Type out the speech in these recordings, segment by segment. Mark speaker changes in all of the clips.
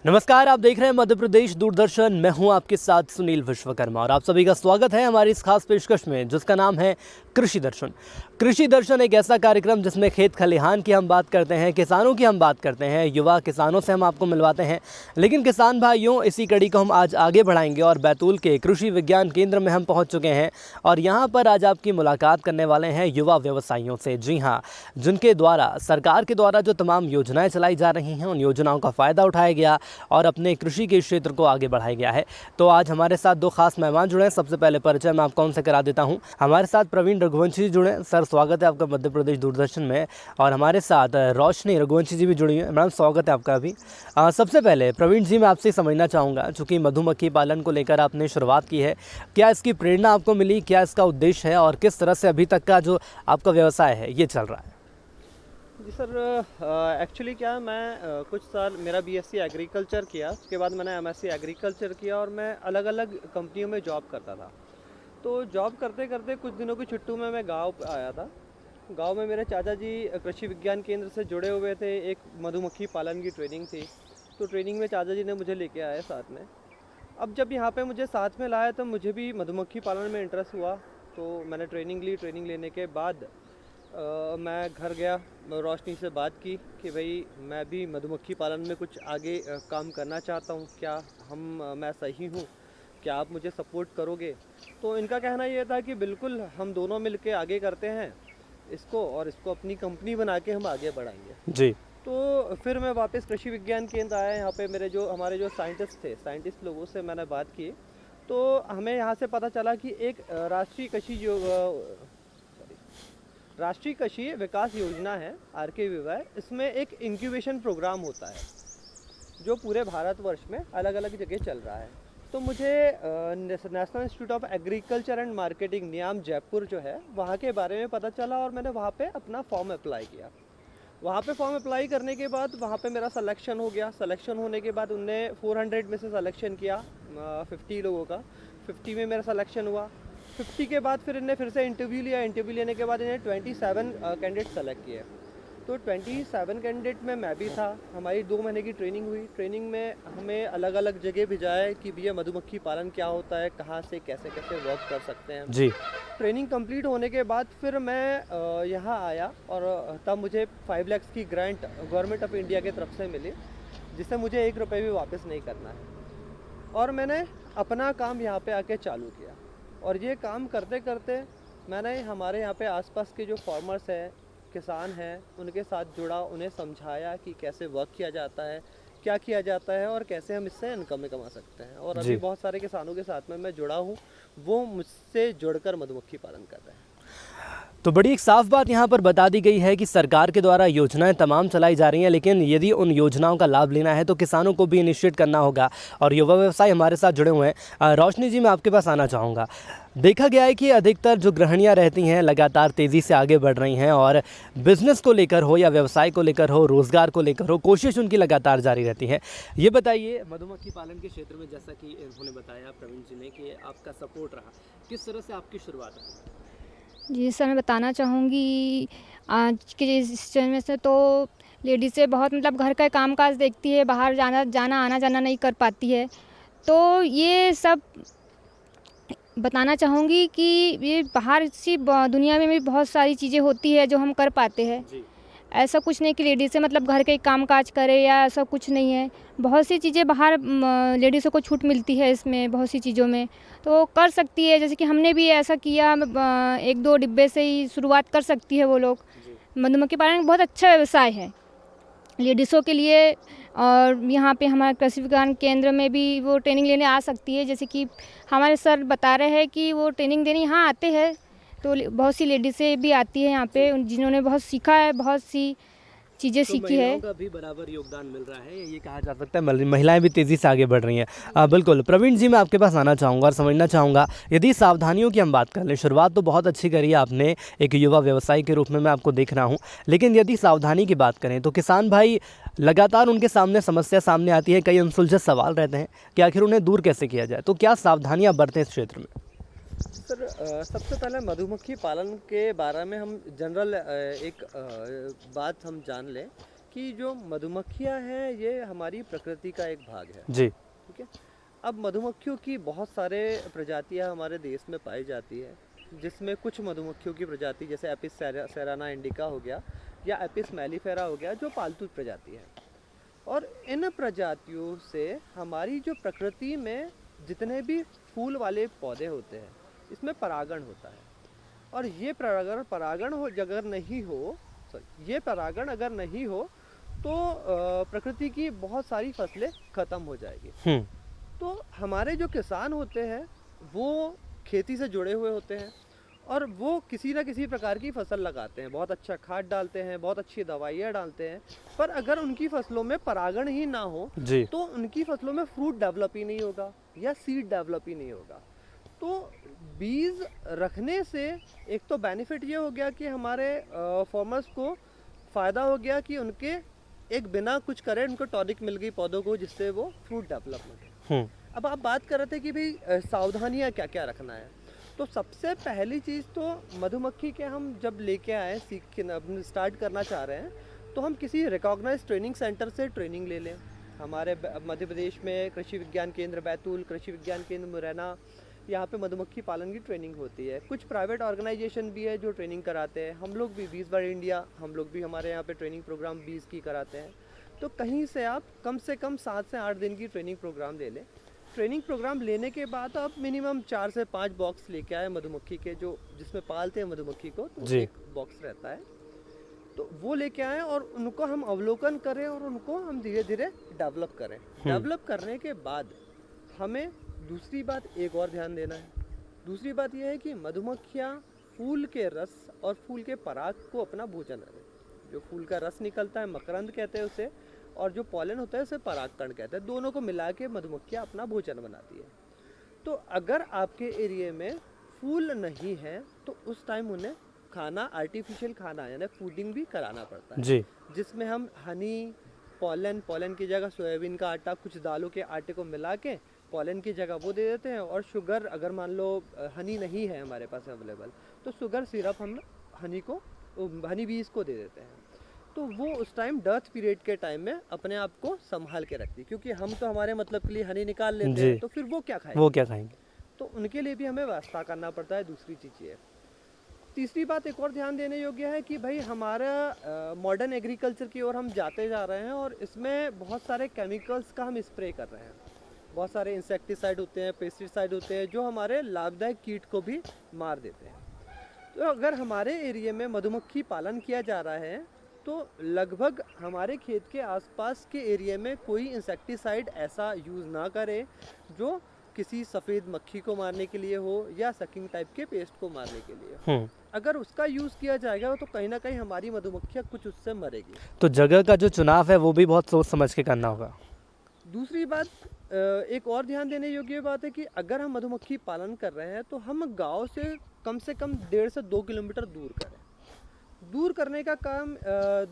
Speaker 1: नमस्कार, आप देख रहे हैं मध्य प्रदेश दूरदर्शन। मैं हूं आपके साथ सुनील विश्वकर्मा और आप सभी का स्वागत है हमारी इस खास पेशकश में जिसका नाम है कृषि दर्शन। कृषि दर्शन एक ऐसा कार्यक्रम जिसमें खेत खलिहान की हम बात करते हैं, किसानों की हम बात करते हैं, युवा किसानों से हम आपको मिलवाते हैं। लेकिन किसान भाइयों, इसी कड़ी को हम आज आगे बढ़ाएंगे और बैतूल के कृषि विज्ञान केंद्र में हम पहुँच चुके हैं और यहाँ पर आज आपकी मुलाकात करने वाले हैं युवा व्यवसायियों से। जी हाँ, जिनके द्वारा सरकार के द्वारा जो तमाम योजनाएँ चलाई जा रही हैं उन योजनाओं का फ़ायदा उठाया गया और अपने कृषि के क्षेत्र को आगे बढ़ाया गया है। तो आज हमारे साथ दो खास मेहमान जुड़े हैं। सबसे पहले परिचय मैं आपको उनसे करा देता हूं। हमारे साथ प्रवीण रघुवंशी जी जुड़े हैं। सर, स्वागत है आपका मध्य प्रदेश दूरदर्शन में। और हमारे साथ रोशनी रघुवंशी जी भी जुड़ी हैं। मैडम, स्वागत है आपका भी। सबसे पहले प्रवीण जी, मैं आपसे समझना चाहूँगा, चूँकि मधुमक्खी पालन को लेकर आपने शुरुआत की है, क्या इसकी प्रेरणा आपको मिली, क्या इसका उद्देश्य है और किस तरह से अभी तक का जो आपका व्यवसाय है ये चल रहा है?
Speaker 2: जी सर, एक्चुअली क्या मैं कुछ साल मेरा बीएससी एग्रीकल्चर किया, उसके बाद मैंने एमएससी एग्रीकल्चर किया और मैं अलग अलग कंपनियों में जॉब करता था। तो जॉब करते करते कुछ दिनों की छुट्टियों में मैं गांव आया था। गांव में मेरे चाचा जी कृषि विज्ञान केंद्र से जुड़े हुए थे। एक मधुमक्खी पालन की ट्रेनिंग थी, तो ट्रेनिंग में चाचा जी ने मुझे लेके आए साथ में। अब जब यहाँ पे मुझे साथ में लाया तो मुझे भी मधुमक्खी पालन में इंटरेस्ट हुआ, तो मैंने ट्रेनिंग ली। ट्रेनिंग लेने के बाद मैं घर गया, रोशनी से बात की कि भाई मैं भी मधुमक्खी पालन में कुछ आगे काम करना चाहता हूँ, क्या मैं सही हूँ, क्या आप मुझे सपोर्ट करोगे? तो इनका कहना ये था कि बिल्कुल, हम दोनों मिलके आगे करते हैं इसको और इसको अपनी कंपनी बना के हम आगे बढ़ाएंगे।
Speaker 1: जी।
Speaker 2: तो फिर मैं वापस कृषि विज्ञान केंद्र आया। यहाँ पे हमारे जो साइंटिस्ट लोगों से मैंने बात की, तो हमें यहाँ से पता चला कि एक राष्ट्रीय कृषि विकास योजना है, RKVY। इसमें एक इंक्यूबेशन प्रोग्राम होता है जो पूरे भारतवर्ष में अलग अलग जगह चल रहा है। तो मुझे National Institute of Agriculture and Marketing नियाम जयपुर जो है वहाँ के बारे में पता चला और मैंने वहाँ पे अपना फॉर्म अप्लाई किया। वहाँ पे फॉर्म अप्लाई करने के बाद वहाँ पे मेरा सिलेक्शन हो गया। सिलेक्शन होने के बाद उनने 400 में से सिलेक्शन किया, 50 लोगों का। 50 में मेरा सिलेक्शन हुआ। 50 के बाद फिर इन्हें फिर से इंटरव्यू लिया। इंटरव्यू लेने के बाद इन्हें 27 कैंडिडेट सेलेक्ट किए। तो 27 कैंडिडेट में मैं भी था। हमारी 2 महीने की ट्रेनिंग हुई। ट्रेनिंग में हमें अलग अलग जगह भिजाया कि भैया मधुमक्खी पालन क्या होता है, कहाँ से कैसे कैसे वर्क कर सकते हैं
Speaker 1: जी।
Speaker 2: ट्रेनिंग कंप्लीट होने के बाद फिर मैं यहाँ आया और तब मुझे 5 लाख की ग्रांट गवर्नमेंट ऑफ इंडिया की तरफ से मिली, जिससे मुझे 1 रुपये भी वापस नहीं करना है। और मैंने अपना काम यहाँ पे आके चालू किया और ये काम करते करते मैंने हमारे यहाँ पे आसपास के जो फार्मर्स हैं, किसान हैं, उनके साथ जुड़ा, उन्हें समझाया कि कैसे वर्क किया जाता है, क्या किया जाता है और कैसे हम इससे इनकम कमा सकते हैं। और अभी बहुत सारे किसानों के साथ में मैं जुड़ा हूँ, वो मुझसे जुड़कर मधुमक्खी पालन कर रहे हैं।
Speaker 1: तो बड़ी एक साफ बात यहाँ पर बता दी गई है कि सरकार के द्वारा योजनाएं तमाम चलाई जा रही हैं, लेकिन यदि उन योजनाओं का लाभ लेना है तो किसानों को भी इनिशिएट करना होगा। और युवा व्यवसाय हमारे साथ जुड़े हुए हैं। रोशनी जी, मैं आपके पास आना चाहूँगा। देखा गया है कि अधिकतर जो गृहिणियाँ रहती हैं लगातार तेज़ी से आगे बढ़ रही हैं और बिज़नेस को लेकर हो या व्यवसाय को लेकर हो, रोज़गार को लेकर हो, कोशिश उनकी लगातार जारी रहती है। ये बताइए, मधुमक्खी पालन के क्षेत्र में जैसा कि उन्होंने बताया प्रवीण जी ने कि आपका सपोर्ट रहा, किस तरह से आपकी शुरुआत है?
Speaker 3: जी सर, मैं बताना चाहूँगी आज के इस समय से तो लेडीज़ें बहुत मतलब घर का काम काज देखती है, बाहर आना जाना नहीं कर पाती है। तो ये सब बताना चाहूँगी कि ये बाहर सी दुनिया में भी बहुत सारी चीज़ें होती है जो हम कर पाते हैं। ऐसा कुछ नहीं कि लेडीज़ें मतलब घर के काम काज करे या ऐसा कुछ नहीं है। बहुत सी चीज़ें बाहर लेडीज़ों को छूट मिलती है इसमें, बहुत सी चीज़ों में तो कर सकती है। जैसे कि हमने भी ऐसा किया, 1-2 डिब्बे से ही शुरुआत कर सकती है वो लोग। मधुमक्खी पालन बहुत अच्छा व्यवसाय है लेडीज़ों के लिए। और यहाँ पे हमारे कृषि विज्ञान केंद्र में भी वो ट्रेनिंग लेने आ सकती है। जैसे कि हमारे सर बता रहे हैं कि वो ट्रेनिंग देने यहाँ आते हैं, तो बहुत सी लेडीज़ें भी आती है यहाँ पे, जिन्होंने बहुत सीखा है, बहुत सी चीज़ें सीखी है।
Speaker 1: महिलाओं का भी बराबर योगदान मिल रहा है, ये कहा जा सकता है। महिलाएं भी तेज़ी से आगे बढ़ रही हैं। बिल्कुल प्रवीण जी, मैं आपके पास आना चाहूँगा और समझना चाहूँगा, यदि सावधानियों की हम बात कर लें, शुरुआत तो बहुत अच्छी करी है आपने, एक युवा व्यवसायी के रूप में मैं आपको देख रहा हूँ, लेकिन यदि सावधानी की बात करें तो किसान भाई लगातार उनके सामने समस्या सामने आती है, कई अनसुलझे सवाल रहते हैं कि आखिर उन्हें दूर कैसे किया जाए, तो क्या सावधानियाँ बरतें इस क्षेत्र में?
Speaker 2: सर, सबसे पहले मधुमक्खी पालन के बारे में हम जनरल एक बात हम जान लें कि जो मधुमक्खियाँ हैं ये हमारी प्रकृति का एक भाग है।
Speaker 1: जी।
Speaker 2: ठीक है। अब मधुमक्खियों की बहुत सारे प्रजातियां हमारे देश में पाई जाती है, जिसमें कुछ मधुमक्खियों की प्रजाति जैसे एपिस सेराना इंडिका हो गया या एपिस मेलिफेरा हो गया जो पालतू प्रजाति है। और इन प्रजातियों से हमारी जो प्रकृति में जितने भी फूल वाले पौधे होते हैं इसमें परागण होता है। और ये परागण हो अगर नहीं हो ये परागण अगर नहीं हो तो प्रकृति की बहुत सारी फसलें ख़त्म हो जाएगी। तो हमारे जो किसान होते हैं वो खेती से जुड़े हुए होते हैं और वो किसी ना किसी प्रकार की फसल लगाते हैं, बहुत अच्छा खाद डालते हैं, बहुत अच्छी दवाइयाँ डालते हैं, पर अगर उनकी फसलों में परागण ही ना हो
Speaker 1: जी।
Speaker 2: तो उनकी फसलों में फ्रूट डेवलप ही नहीं होगा या सीड डेवलप ही नहीं होगा। तो बीज रखने से एक तो बेनिफिट ये हो गया कि हमारे फार्मर्स को फ़ायदा हो गया कि उनके एक बिना कुछ करे उनको टॉनिक मिल गई पौधों को जिससे वो फ्रूट डेवलपमेंट है। अब आप बात कर रहे थे कि भाई सावधानियाँ क्या क्या रखना है, तो सबसे पहली चीज़ तो मधुमक्खी के हम जब लेके आए सीख के स्टार्ट करना चाह रहे हैं तो हम किसी रिकॉग्नाइज ट्रेनिंग सेंटर से ट्रेनिंग ले लें। हमारे मध्य प्रदेश में कृषि विज्ञान केंद्र बैतूल, कृषि विज्ञान केंद्र मुरैना, यहाँ पे मधुमक्खी पालन की ट्रेनिंग होती है। कुछ प्राइवेट ऑर्गेनाइजेशन भी है जो ट्रेनिंग कराते हैं। हम लोग भी बीज बार इंडिया, हम लोग भी हमारे यहाँ पे ट्रेनिंग प्रोग्राम बीज की कराते हैं। तो कहीं से आप कम से कम 7 से 8 दिन की ट्रेनिंग प्रोग्राम ले लें। ट्रेनिंग प्रोग्राम लेने के बाद आप मिनिमम 4 से 5 बॉक्स लेके आए मधुमक्खी के, जो जिसमें पालते हैं मधुमक्खी को, तो
Speaker 1: जी।
Speaker 2: एक बॉक्स रहता है, तो वो लेके आए और उनको हम अवलोकन करें और उनको हम धीरे धीरे डेवलप करें। डेवलप करने के बाद हमें दूसरी बात एक और ध्यान देना है। दूसरी बात यह है कि मधुमक्खियाँ फूल के रस और फूल के पराग को अपना भोजन करें। जो फूल का रस निकलता है मकरंद कहते हैं उसे, और जो पॉलन होता है उसे परागकण कहते हैं। दोनों को मिला के मधुमक्खियाँ अपना भोजन बनाती है। तो अगर आपके एरिया में फूल नहीं है तो उस टाइम उन्हें खाना, आर्टिफिशियल खाना यानी फूडिंग भी कराना पड़ता है
Speaker 1: जी।
Speaker 2: जिसमें हम हनी, पॉलन की जगह सोयाबीन का आटा, कुछ दालों के आटे को मिला के पॉलन की जगह वो दे देते हैं। और शुगर, अगर मान लो हनी नहीं है हमारे पास अवेलेबल, तो शुगर सिरप हम हनी बीज को दे देते हैं। तो वो उस टाइम डर्थ पीरियड के टाइम में अपने आप को संभाल के रखती है, क्योंकि हम तो हमारे मतलब के लिए हनी निकाल लेते हैं, तो फिर वो क्या खाएंगे?
Speaker 1: वो क्या खाएंगे?
Speaker 2: तो उनके लिए भी हमें व्यवस्था करना पड़ता है। दूसरी चीज़ ये। तीसरी बात एक और ध्यान देने योग्य है कि भाई हमारा मॉडर्न एग्रीकल्चर की ओर हम जाते जा रहे हैं और इसमें बहुत सारे केमिकल्स का हम स्प्रे कर रहे हैं। बहुत सारे इंसेक्टिसाइड होते हैं, पेस्टिसाइड होते हैं जो हमारे लाभदायक कीट को भी मार देते हैं। तो अगर हमारे एरिया में मधुमक्खी पालन किया जा रहा है तो लगभग हमारे खेत के आसपास के एरिया में कोई इंसेक्टिसाइड ऐसा यूज़ ना करे जो किसी सफ़ेद मक्खी को मारने के लिए हो या सकिंग टाइप के पेस्ट को मारने के लिए हो। अगर उसका यूज़ किया जाएगा तो कहीं ना कहीं हमारी मधुमक्खियाँ कुछ उससे मरेगी।
Speaker 1: तो जगह का जो चुनाव है वो भी बहुत सोच समझ के करना होगा। दूसरी
Speaker 2: बात एक और ध्यान देने योग्य बात है कि अगर हम मधुमक्खी पालन कर रहे हैं तो हम गांव से कम 1.5 से 2 किलोमीटर दूर करें। दूर करने का काम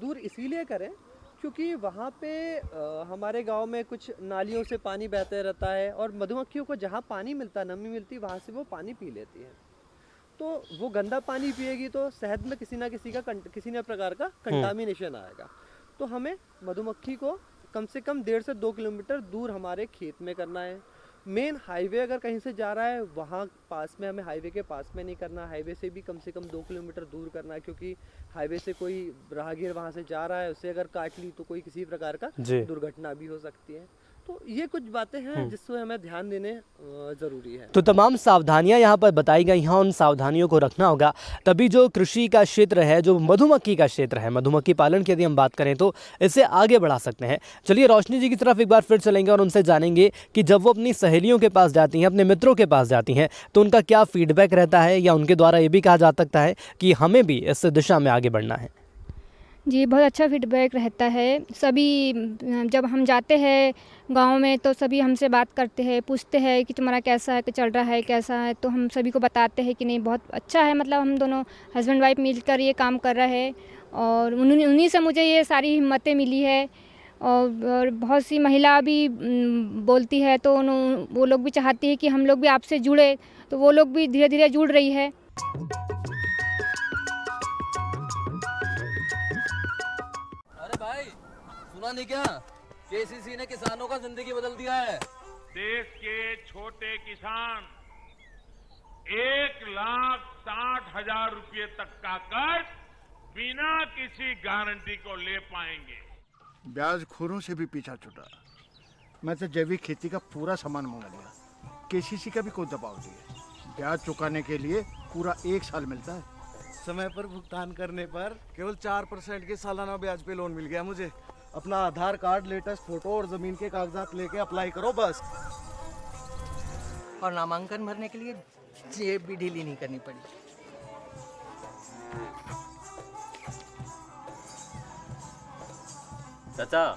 Speaker 2: दूर इसीलिए करें क्योंकि वहाँ पे हमारे गांव में कुछ नालियों से पानी बहते रहता है और मधुमक्खियों को जहाँ पानी मिलता है, नमी मिलती है, वहाँ से वो पानी पी लेती है। तो वो गंदा पानी पिएगी तो शहद में किसी न प्रकार का कंटामिनेशन आएगा। तो हमें मधुमक्खी को कम से कम 1.5 से 2 किलोमीटर दूर हमारे खेत में करना है। मेन हाईवे अगर कहीं से जा रहा है वहाँ पास में, हमें हाईवे के पास में नहीं करना, हाईवे से भी कम से कम 2 किलोमीटर दूर करना है, क्योंकि हाईवे से कोई राहगीर वहाँ से जा रहा है, उसे अगर काट ली तो कोई किसी प्रकार का दुर्घटना भी हो सकती है। तो ये कुछ बातें हैं जिससे हमें ध्यान देने ज़रूरी है।
Speaker 1: तो तमाम सावधानियां यहाँ पर बताई गई हैं, उन सावधानियों को रखना होगा, तभी जो कृषि का क्षेत्र है, जो मधुमक्खी का क्षेत्र है, मधुमक्खी पालन की यदि हम बात करें तो इसे आगे बढ़ा सकते हैं। चलिए रोशनी जी की तरफ एक बार फिर चलेंगे और उनसे जानेंगे कि जब वो अपनी सहेलियों के पास जाती हैं, अपने मित्रों के पास जाती हैं, तो उनका क्या फीडबैक रहता है, या उनके द्वारा ये भी कहा जा सकता है कि हमें भी इस दिशा में आगे बढ़ना है।
Speaker 3: जी, बहुत अच्छा फीडबैक रहता है। सभी जब हम जाते हैं गांव में तो सभी हमसे बात करते हैं, पूछते हैं कि तुम्हारा कैसा है, कि चल रहा है, कैसा है। तो हम सभी को बताते हैं कि नहीं बहुत अच्छा है, मतलब हम दोनों हस्बैंड वाइफ मिलकर ये काम कर रहे हैं। और उन्हीं से मुझे ये सारी हिम्मतें मिली है। और बहुत सी महिला भी बोलती है तो वो लोग भी चाहती है कि हम लोग भी आपसे जुड़े, तो वो लोग भी धीरे धीरे जुड़ रही है।
Speaker 4: सुना नहीं क्या? केसीसी ने किसानों का जिंदगी बदल दिया है।
Speaker 5: देश के छोटे किसान 1,60,000 रुपये तक का कर्ज बिना किसी गारंटी को ले पाएंगे।
Speaker 6: ब्याज खोरों से भी पीछा छुटा। मैं तो जैविक खेती का पूरा सामान मंगा लिया। केसीसी का भी कोई दबाव नहीं है। ब्याज चुकाने के लिए पूरा 1 साल मिलता है।
Speaker 7: समय पर भुगतान करने पर केवल 4% के सालाना ब्याज पे लोन मिल गया मुझे। अपना आधार कार्ड, लेटेस्ट फोटो और जमीन के कागजात लेके अप्लाई करो बस।
Speaker 8: और नामांकन भरने के लिए जेब भी ढीली नहीं करनी पड़ी।
Speaker 9: चाचा,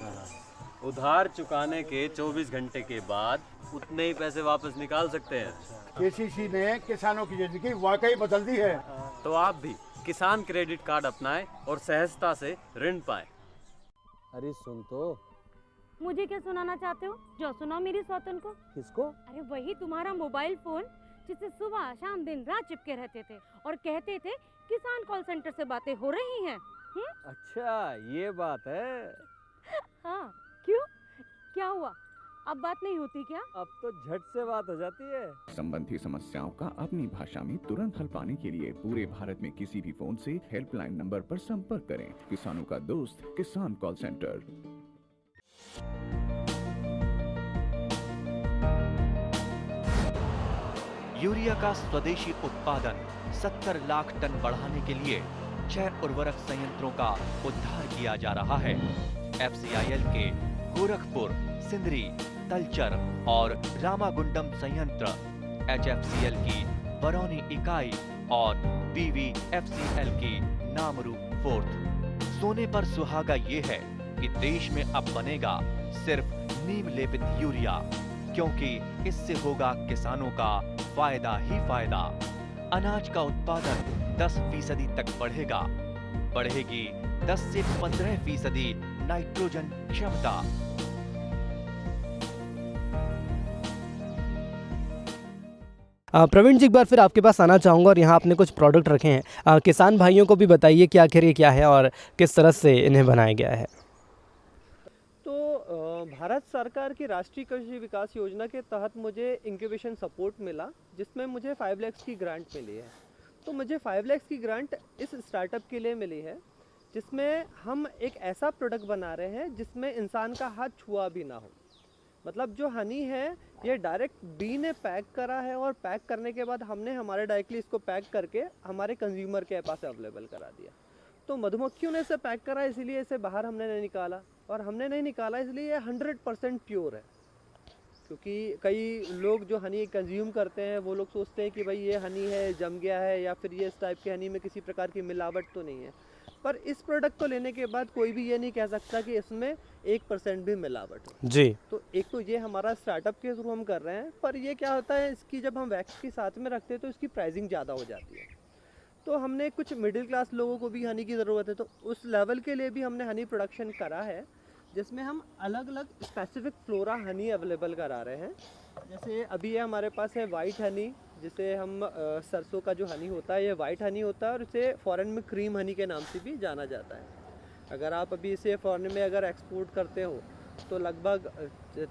Speaker 9: उधार चुकाने के 24 घंटे के बाद उतने ही पैसे वापस निकाल सकते हैं।
Speaker 6: केसीसी ने किसानों की जिंदगी वाकई बदल दी है।
Speaker 9: तो आप भी किसान क्रेडिट कार्ड अपनाएं और सहजता से ऋण पाएं।
Speaker 4: अरे सुन तो।
Speaker 10: मुझे क्या सुनाना चाहते हो? जो सुनाओ मेरी सौतन को।
Speaker 4: किसको?
Speaker 10: अरे वही तुम्हारा मोबाइल फोन जिससे सुबह शाम दिन रात चिपके रहते थे और कहते थे किसान कॉल सेंटर से बातें हो रही हैं।
Speaker 9: अच्छा, ये बात है।
Speaker 10: हाँ, क्यों? क्या हुआ? अब बात नहीं होती क्या?
Speaker 9: अब तो झट से बात हो जाती है।
Speaker 11: संबंधी समस्याओं का अपनी भाषा में तुरंत हल पाने के लिए पूरे भारत में किसी भी फोन से हेल्पलाइन नंबर पर संपर्क करें। किसानों का दोस्त किसान कॉल सेंटर।
Speaker 12: यूरिया का स्वदेशी उत्पादन 70 लाख टन बढ़ाने के लिए 6 उर्वरक संयंत्रों का उद्धार किया जा रहा है। FCIL के गोरखपुर, सिंदरी, तलचर और रामागुंडम संयंत्र, HFCL की बरौनी इकाई और BVFCL की नामरू फोर्थ। सोने पर सुहागा ये है कि देश में अब बनेगा सिर्फ नीम लेपित यूरिया, क्योंकि इससे होगा किसानों का फायदा ही फायदा। अनाज का उत्पादन 10% तक बढ़ेगा। बढ़ेगी 10 से 15% नाइट्रोजन क्षमता।
Speaker 1: प्रवीण जी, एक बार फिर आपके पास आना चाहूँगा और यहाँ आपने कुछ प्रोडक्ट रखे हैं। किसान भाइयों को भी बताइए कि आखिर ये क्या है और किस तरह से इन्हें बनाया गया है।
Speaker 2: तो भारत सरकार की राष्ट्रीय कृषि विकास योजना के तहत मुझे इंक्यूबेशन सपोर्ट मिला, जिसमें मुझे 5 लाख की ग्रांट मिली है। तो मुझे 5 लाख की ग्रांट इस स्टार्टअप के लिए मिली है, जिसमें हम एक ऐसा प्रोडक्ट बना रहे हैं जिसमें इंसान का हाथ छुआ भी ना हो। मतलब जो हनी है ये डायरेक्ट बी ने पैक करा है और पैक करने के बाद हमने हमारे डायरेक्टली इसको पैक करके हमारे कंज्यूमर के पास अवेलेबल करा दिया। तो मधुमक्खियों ने इसे पैक करा, इसलिए इसे बाहर हमने नहीं निकाला, और हमने नहीं निकाला इसलिए ये 100% प्योर है। क्योंकि कई लोग जो हनी कंज्यूम करते हैं वो लोग सोचते हैं कि भाई ये हनी है, जम गया है, या फिर ये इस टाइप के हनी में किसी प्रकार की मिलावट तो नहीं है। पर इस प्रोडक्ट को लेने के बाद कोई भी ये नहीं कह सकता कि इसमें 1% भी मिलावट हो।
Speaker 1: जी।
Speaker 2: तो एक तो ये हमारा स्टार्टअप के थ्रू हम कर रहे हैं, पर ये क्या होता है, इसकी जब हम वैक्स के साथ में रखते हैं तो इसकी प्राइसिंग ज़्यादा हो जाती है। तो हमने कुछ मिडिल क्लास लोगों को भी हनी की ज़रूरत है, तो उस लेवल के लिए भी हमने हनी प्रोडक्शन करा है, जिसमें हम अलग अलग स्पेसिफिक फ्लोरा हनी अवेलेबल करा रहे हैं। जैसे अभी ये हमारे पास है वाइट हनी, जिसे हम सरसों का जो हनी होता है ये वाइट हनी होता है, और इसे फ़ॉरेन में क्रीम हनी के नाम से भी जाना जाता है। अगर आप अभी इसे फ़ॉरेन में अगर एक्सपोर्ट करते हो तो लगभग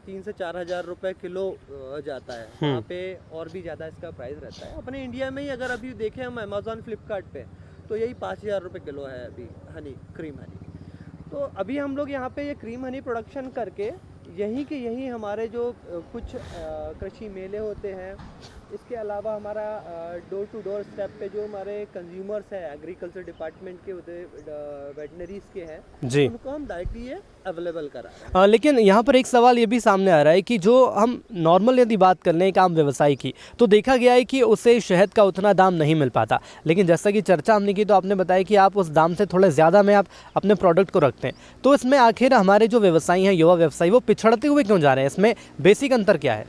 Speaker 2: 3 से 4 हज़ार रुपये किलो जाता है। वहाँ पे और भी ज़्यादा इसका प्राइस रहता है। अपने इंडिया में ही अगर अभी देखें हम अमेज़ॉन, फ्लिपकार्ट पे, तो यही 5,000 रुपये किलो है अभी हनी, क्रीम हनी। तो अभी हम लोग यहाँ पे ये क्रीम हनी प्रोडक्शन करके यहीं के यहीं हमारे जो कुछ कृषि मेले होते हैं, इसके अलावा हमारा डोर टू डोर स्टेप पे जो हमारे कंज्यूमर्स हैं एग्रीकल्चर डिपार्टमेंट के, वेटनरीज के हैं जी, उनको हम डायरेक्टली ये अवेलेबल करा रहे हैं।
Speaker 1: लेकिन यहाँ पर एक सवाल ये भी सामने आ रहा है कि जो हम नॉर्मल यदि बात कर लें एक आम व्यवसायी की, तो देखा गया है कि उसे शहद का उतना दाम नहीं मिल पाता। लेकिन जैसा कि चर्चा हमने की तो आपने बताया कि आप उस दाम से थोड़े ज़्यादा में आप अपने प्रोडक्ट को रखते हैं। तो इसमें आखिर हमारे जो व्यवसायी हैं, युवा व्यवसायी, वो पिछड़ते हुए क्यों जा रहे हैं? इसमें बेसिक अंतर क्या है?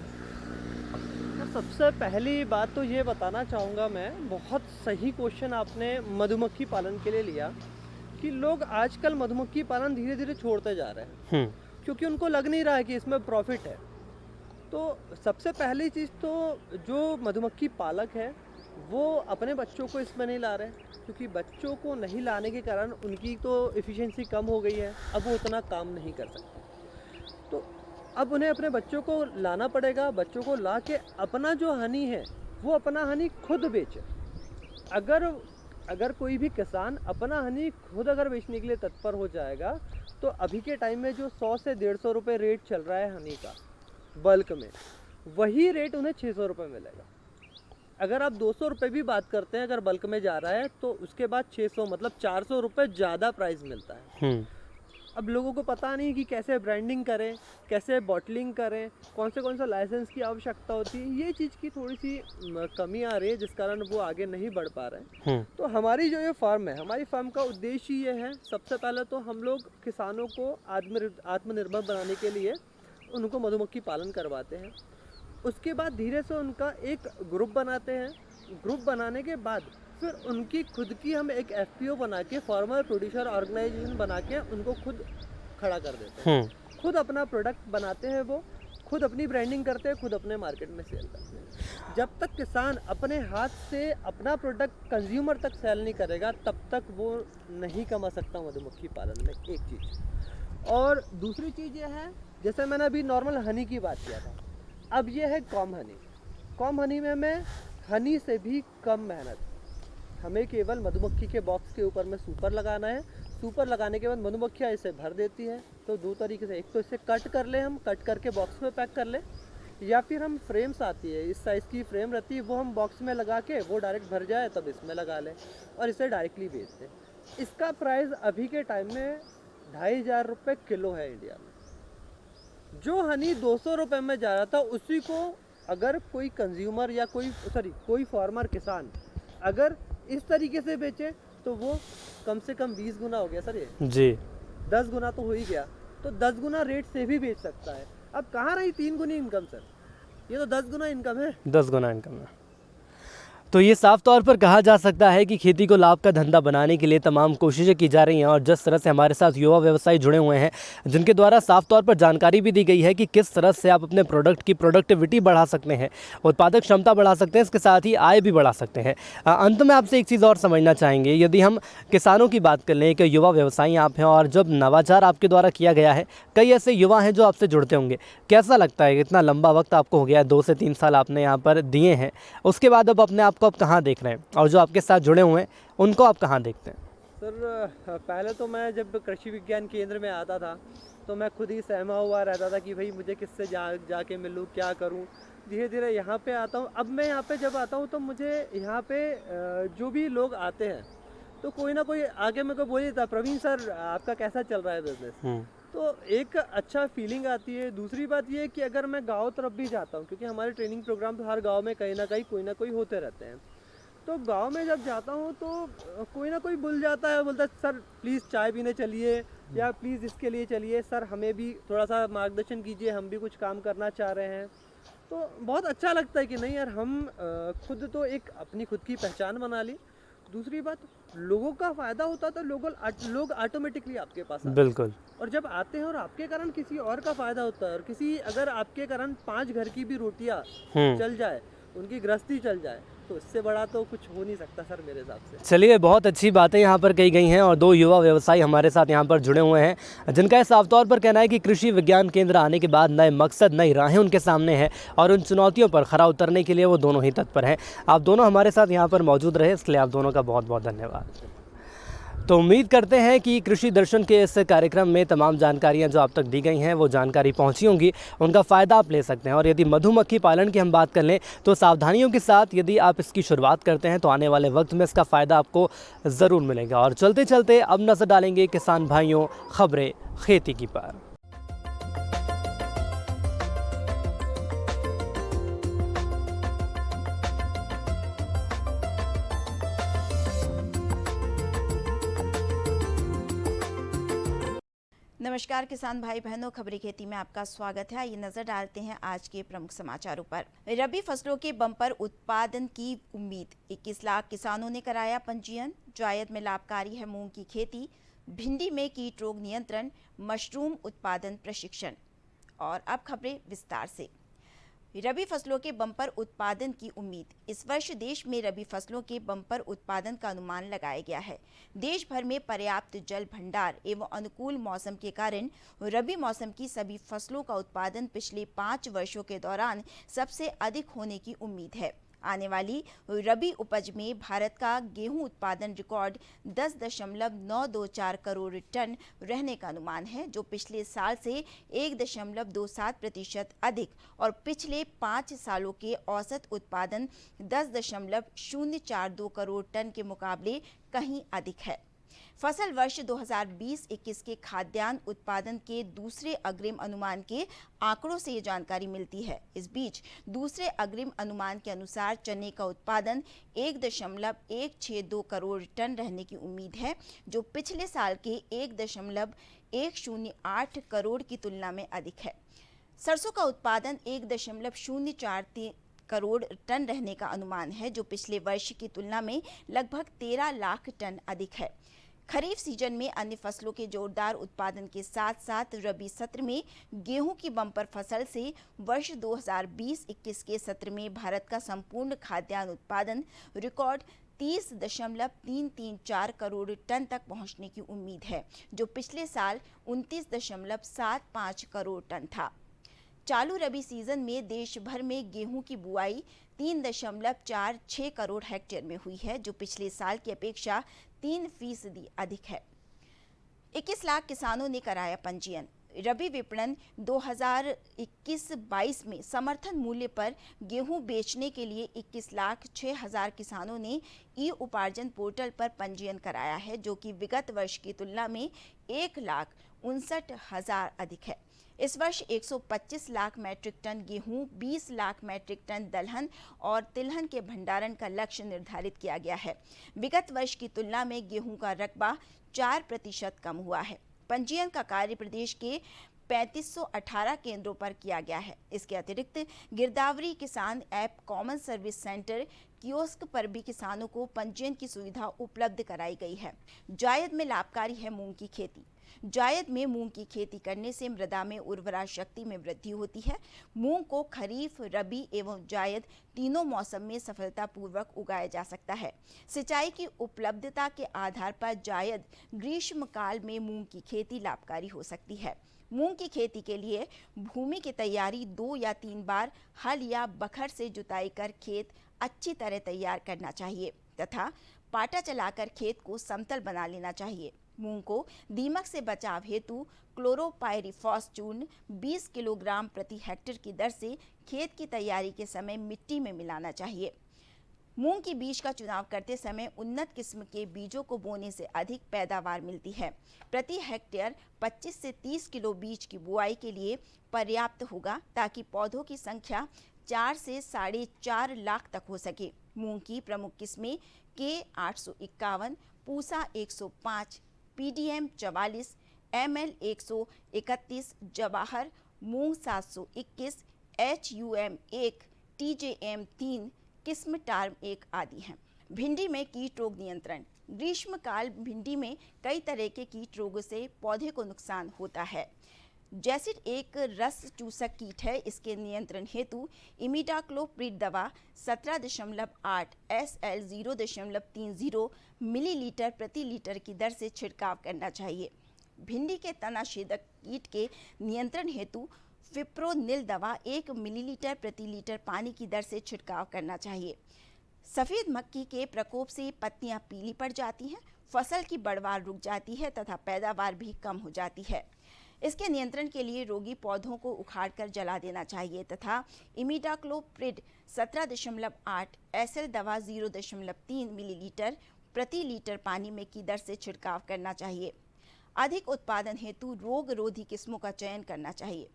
Speaker 2: सबसे पहली बात तो ये बताना चाहूँगा मैं, बहुत सही क्वेश्चन आपने मधुमक्खी पालन के लिए लिया, कि लोग आजकल मधुमक्खी पालन धीरे धीरे छोड़ते जा रहे हैं क्योंकि उनको लग नहीं रहा है कि इसमें प्रॉफिट है। तो सबसे पहली चीज़ तो जो मधुमक्खी पालक है वो अपने बच्चों को इसमें नहीं ला रहे, क्योंकि बच्चों को नहीं लाने के कारण उनकी तो एफिशिएंसी कम हो गई है, अब वो उतना काम नहीं कर सकते। तो अब उन्हें अपने बच्चों को लाना पड़ेगा, बच्चों को ला के अपना जो हनी है वो अपना हनी खुद बेचे। अगर कोई भी किसान अपना हनी खुद अगर बेचने के लिए तत्पर हो जाएगा, तो अभी के टाइम में जो 100 से 150 रुपये रेट चल रहा है हनी का बल्क में, वही रेट उन्हें 600 रुपये मिलेगा। अगर आप 200 रुपये भी बात करते हैं अगर बल्क में जा रहा है, तो उसके बाद 600 मतलब 400 रुपये ज़्यादा प्राइस मिलता है। अब लोगों को पता नहीं कि कैसे ब्रांडिंग करें, कैसे बॉटलिंग करें, कौन सा लाइसेंस की आवश्यकता होती है, ये चीज़ की थोड़ी सी कमी आ रही है, जिस कारण वो आगे नहीं बढ़ पा रहे हैं। तो हमारी जो ये फार्म है, हमारी फार्म का उद्देश्य ये है, सबसे पहले तो हम लोग किसानों को आत्मनिर्भर बनाने के लिए उनको मधुमक्खी पालन करवाते हैं। उसके बाद धीरे से उनका एक ग्रुप बनाते हैं। ग्रुप बनाने के बाद फिर उनकी खुद की हम एक FPO बना के, फार्मर प्रोड्यूसर ऑर्गेनाइजेशन बना के उनको खुद खड़ा कर देते हैं। खुद अपना प्रोडक्ट बनाते हैं, वो खुद अपनी ब्रांडिंग करते हैं, खुद अपने मार्केट में सेल करते हैं। जब तक किसान अपने हाथ से अपना प्रोडक्ट कंज्यूमर तक सेल नहीं करेगा, तब तक वो नहीं कमा सकता मधुमक्खी पालन में, एक चीज़। और दूसरी चीज़ ये है, जैसे मैंने अभी नॉर्मल हनी की बात किया था, अब ये है कॉम हनी। कॉम हनी में मैं हनी से भी कम मेहनत, हमें केवल मधुमक्खी के बॉक्स के ऊपर में सुपर लगाना है। सुपर लगाने के बाद मधुमक्खियाँ इसे भर देती है। तो दो तरीके से, एक तो इसे कट कर ले, हम कट करके बॉक्स में पैक कर ले, या फिर हम फ्रेम्स आती है, इस साइज़ की फ्रेम रहती है, वो हम बॉक्स में लगा के वो डायरेक्ट भर जाए तब इसमें लगा लें और इसे डायरेक्टली बेच दें। इसका प्राइस अभी के टाइम में 2500 रुपये किलो है इंडिया में। जो हनी 200 रुपये में जा रहा था, उसी को अगर कोई कंज्यूमर या कोई फार्मर किसान अगर इस तरीके से बेचे, तो वो कम से कम 20 गुना हो गया सर, ये
Speaker 1: जी
Speaker 2: 10 गुना तो हो ही गया। तो 10 गुना रेट से भी बेच सकता है। अब कहाँ रही 3 गुनी इनकम सर, ये तो 10 गुना इनकम है।
Speaker 1: 10 गुना इनकम है। तो ये साफ तौर पर कहा जा सकता है कि खेती को लाभ का धंधा बनाने के लिए तमाम कोशिशें की जा रही हैं। और जिस तरह से हमारे साथ युवा व्यवसायी जुड़े हुए हैं, जिनके द्वारा साफ तौर पर जानकारी भी दी गई है कि किस तरह से आप अपने प्रोडक्ट की प्रोडक्टिविटी बढ़ा सकते हैं, उत्पादक क्षमता बढ़ा सकते हैं, इसके साथ ही आय भी बढ़ा सकते हैं। अंत में आपसे एक चीज़ और समझना चाहेंगे, यदि हम किसानों की बात कर लें कि युवा व्यवसायी आप हैं और जब नवाचार आपके द्वारा किया गया है, कई ऐसे युवा हैं जो आपसे जुड़ते होंगे, कैसा लगता है? इतना लंबा वक्त आपको हो गया है, 2 से 3 साल आपने यहाँ पर दिए हैं, उसके बाद अब अपने आप को आप कहाँ देख रहे हैं, और जो आपके साथ जुड़े हुए हैं उनको आप कहाँ देखते हैं?
Speaker 2: सर पहले तो मैं जब कृषि विज्ञान केंद्र में आता था, तो मैं खुद ही सहमा हुआ रहता था कि भाई मुझे किससे जाके मिलूँ, क्या करूँ। धीरे धीरे यहाँ पे आता हूँ। अब मैं यहाँ पे जब आता हूँ, तो मुझे यहाँ पे जो भी लोग आते हैं, तो कोई ना कोई आके मेरे को बोल देता, प्रवीण सर आपका कैसा चल रहा है बिजनेस। तो एक अच्छा फीलिंग आती है। दूसरी बात ये है कि अगर मैं गांव तरफ भी जाता हूँ, क्योंकि हमारे ट्रेनिंग प्रोग्राम तो हर गांव में कहीं ना कोई होते रहते हैं, तो गांव में जब जाता हूँ तो कोई ना कोई भूल जाता है, बोलता है सर प्लीज़ चाय पीने चलिए, या प्लीज़ इसके लिए चलिए, सर हमें भी थोड़ा सा मार्गदर्शन कीजिए, हम भी कुछ काम करना चाह रहे हैं। तो बहुत अच्छा लगता है कि नहीं यार, हम खुद तो एक अपनी खुद की पहचान बना ली। दूसरी बात, लोगों का फ़ायदा होता तो लोग ऑटोमेटिकली आपके पास आते हैं।
Speaker 1: बिल्कुल।
Speaker 2: और जब आते हैं और आपके कारण किसी और का फ़ायदा होता है, और अगर आपके कारण 5 घर की भी रोटियां चल जाए, उनकी गृहस्थी चल जाए, तो इससे बड़ा तो कुछ हो नहीं सकता सर मेरे हिसाब से।
Speaker 1: चलिए, बहुत अच्छी बातें यहाँ पर कही गई हैं और 2 युवा व्यवसायी हमारे साथ यहाँ पर जुड़े हुए हैं, जिनका साफ तौर पर कहना है कि कृषि विज्ञान केंद्र आने के बाद नए मकसद, नई राहें उनके सामने हैं और उन चुनौतियों पर खरा उतरने के लिए वो दोनों ही तत्पर हैं। आप दोनों हमारे साथ यहाँ पर मौजूद रहे, इसलिए आप दोनों का बहुत बहुत धन्यवाद। तो उम्मीद करते हैं कि कृषि दर्शन के इस कार्यक्रम में तमाम जानकारियां जो आप तक दी गई हैं, वो जानकारी पहुंची होंगी, उनका फ़ायदा आप ले सकते हैं। और यदि मधुमक्खी पालन की हम बात कर लें, तो सावधानियों के साथ यदि आप इसकी शुरुआत करते हैं, तो आने वाले वक्त में इसका फ़ायदा आपको ज़रूर मिलेगा। और चलते चलते अब नज़र डालेंगे किसान भाइयों खबरें खेती की पर।
Speaker 13: नमस्कार किसान भाई बहनों, खबरी खेती में आपका स्वागत है। ये नजर डालते हैं आज के प्रमुख समाचारों पर। रबी फसलों के बम्पर उत्पादन की उम्मीद, 21 लाख किसानों ने कराया पंजीयन। जायद में लाभकारी है मूंग की खेती, भिंडी में कीट रोग नियंत्रण, मशरूम उत्पादन प्रशिक्षण। और अब खबरें विस्तार से। रबी फसलों के बम्पर उत्पादन की उम्मीद। इस वर्ष देश में रबी फसलों के बम्पर उत्पादन का अनुमान लगाया गया है। देश भर में पर्याप्त जल भंडार एवं अनुकूल मौसम के कारण रबी मौसम की सभी फसलों का उत्पादन पिछले 5 वर्षों के दौरान सबसे अधिक होने की उम्मीद है। आने वाली रबी उपज में भारत का गेहूं उत्पादन रिकॉर्ड 10.924 करोड़ टन रहने का अनुमान है, जो पिछले साल से 1.27% अधिक और पिछले 5 सालों के औसत उत्पादन 10.042 करोड़ टन के मुकाबले कहीं अधिक है। फसल वर्ष 2020-21 के खाद्यान्न उत्पादन के दूसरे अग्रिम अनुमान के आंकड़ों से ये जानकारी मिलती है। इस बीच दूसरे अग्रिम अनुमान के अनुसार चने का उत्पादन 1.162 करोड़ टन रहने की उम्मीद है, जो पिछले साल के 1.108 करोड़ की तुलना में अधिक है। सरसों का उत्पादन 1.043 करोड़ टन रहने का अनुमान है, जो पिछले वर्ष की तुलना में लगभग 13 लाख टन अधिक है। खरीफ सीजन में अन्य फसलों के जोरदार उत्पादन के साथ साथ रबी सत्र में गेहूं की बम्पर फसल से वर्ष 2020-21 के सत्र में भारत का संपूर्ण खाद्यान्न उत्पादन रिकॉर्ड 30.334 करोड़ टन तक पहुंचने की उम्मीद है, जो पिछले साल 29.75 करोड़ टन था। चालू रबी सीजन में देश भर में गेहूं की बुआई 3.46 करोड़ हेक्टेयर में हुई है, जो पिछले साल की अपेक्षा 3% अधिक है। 21 लाख किसानों ने कराया पंजीयन। रबी विपणन 2021-22 में समर्थन मूल्य पर गेहूं बेचने के लिए 21,06,000 किसानों ने ई उपार्जन पोर्टल पर पंजीयन कराया है, जो कि विगत वर्ष की तुलना में 1,59,000 अधिक है। इस वर्ष 125 लाख मैट्रिक टन गेहूं, 20 लाख मैट्रिक टन दलहन और तिलहन के भंडारण का लक्ष्य निर्धारित किया गया है। विगत वर्ष की तुलना में गेहूं का रकबा 4% कम हुआ है। पंजीयन का कार्य प्रदेश के 3518 केंद्रों पर किया गया है। इसके अतिरिक्त गिरदावरी किसान app common service centre kiosk पर भी किसानों को पंजीयन की सुविधा उपलब्ध कराई गई है। जायद में लाभकारी है मूंग की खेती। जायद में मूंग की खेती करने से मृदा में उर्वरा शक्ति में वृद्धि होती है। मूंग को खरीफ, रबी एवं जायद तीनों मौसम में सफलतापूर्वक उगाया जा सकता है। सिंचाई की उपलब्धता के आधार पर जायद ग्रीष्मकाल में मूंग की खेती लाभकारी हो सकती है। मूंग की खेती के लिए भूमि की तैयारी 2 या 3 बार हल या बखर से जुताई कर खेत अच्छी तरह तैयार करना चाहिए तथा पाटा चलाकर खेत को समतल बना लेना चाहिए। मूंग को दीमक से बचाव हेतु क्लोरोपाइरिफॉस चूर्ण 20 किलोग्राम प्रति हेक्टेयर की दर से खेत की तैयारी के समय मिट्टी में मिलाना चाहिए। मूंग की बीज का चुनाव करते समय उन्नत किस्म के बीजों को बोने से अधिक पैदावार मिलती है। प्रति हेक्टेयर 25 से 30 किलो बीज की बुआई के लिए पर्याप्त होगा, ताकि पौधों की संख्या 4 से 4.5 लाख तक हो सके। मूंग की प्रमुख किस्में K851, Pusa 105, PDM 44, ML 131, Jawahar, मूंग 721, HUM 1, TJM 3, किस्म टार्म 1 आदि हैं। भिंडी में कीट रोग नियंत्रण। ग्रीष्मकाल भिंडी में कई तरह के कीट रोगों से पौधे को नुकसान होता है। जैसिड एक रस चूसक कीट है। इसके नियंत्रण हेतु इमिडाक्लोप्रिड दवा 17.8 SL 0.30 मिलीलीटर प्रति लीटर की दर से छिड़काव करना चाहिए। भिंडी के तना छेदक कीट के नियंत्रण हेतु फिप्रोनिल दवा 1 मिलीलीटर प्रति लीटर पानी की दर से छिड़काव करना चाहिए। सफ़ेद मक्खी के प्रकोप से पत्तियां पीली पड़ जाती हैं, फसल की बढ़वार रुक जाती है तथा पैदावार भी कम हो जाती है। इसके नियंत्रण के लिए रोगी पौधों को उखाड़कर जला देना चाहिए तथा इमिडाक्लोप्रिड 17.8 SL दवा 0.3 मिलीलीटर प्रति लीटर पानी में की दर से छिड़काव करना चाहिए। अधिक उत्पादन हेतु रोग रोधी किस्मों का चयन करना चाहिए।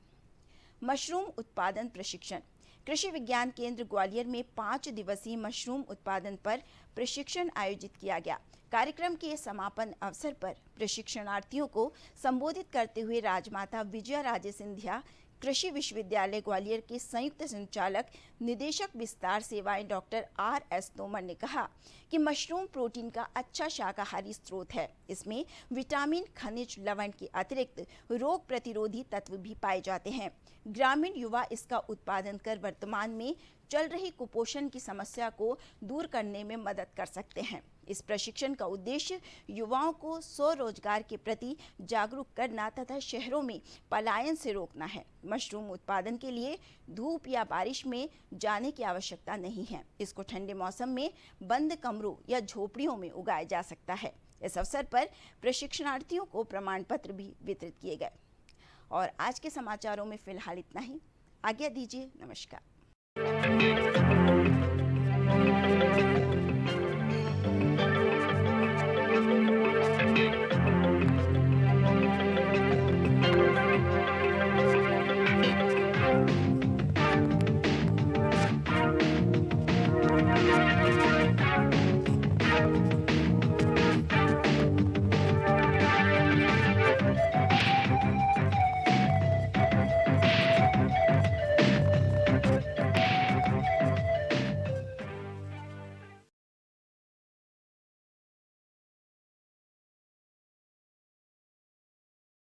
Speaker 13: मशरूम उत्पादन प्रशिक्षण। कृषि विज्ञान केंद्र ग्वालियर में 5 दिवसीय मशरूम उत्पादन पर प्रशिक्षण आयोजित किया गया। कार्यक्रम के समापन अवसर पर प्रशिक्षणार्थियों को संबोधित करते हुए राजमाता विजया राजे सिंधिया कृषि विश्वविद्यालय ग्वालियर के संयुक्त संचालक निदेशक विस्तार सेवाएं डॉक्टर RS तोमर ने कहा कि मशरूम प्रोटीन का अच्छा शाकाहारी स्रोत है। इसमें विटामिन, खनिज, लवण के अतिरिक्त रोग प्रतिरोधी तत्व भी पाए जाते हैं। ग्रामीण युवा इसका उत्पादन कर वर्तमान में चल रही कुपोषण की समस्या को दूर करने में मदद कर सकते हैं। इस प्रशिक्षण का उद्देश्य युवाओं को स्वरोजगार के प्रति जागरूक करना तथा शहरों में पलायन से रोकना है। मशरूम उत्पादन के लिए धूप या बारिश में जाने की आवश्यकता नहीं है। इसको ठंडे मौसम में बंद कमरों या झोपड़ियों में उगाया जा सकता है। इस अवसर पर प्रशिक्षणार्थियों को प्रमाण पत्र भी वितरित किए गए। और आज के समाचारों में फिलहाल इतना ही। आज्ञा दीजिए, नमस्कार।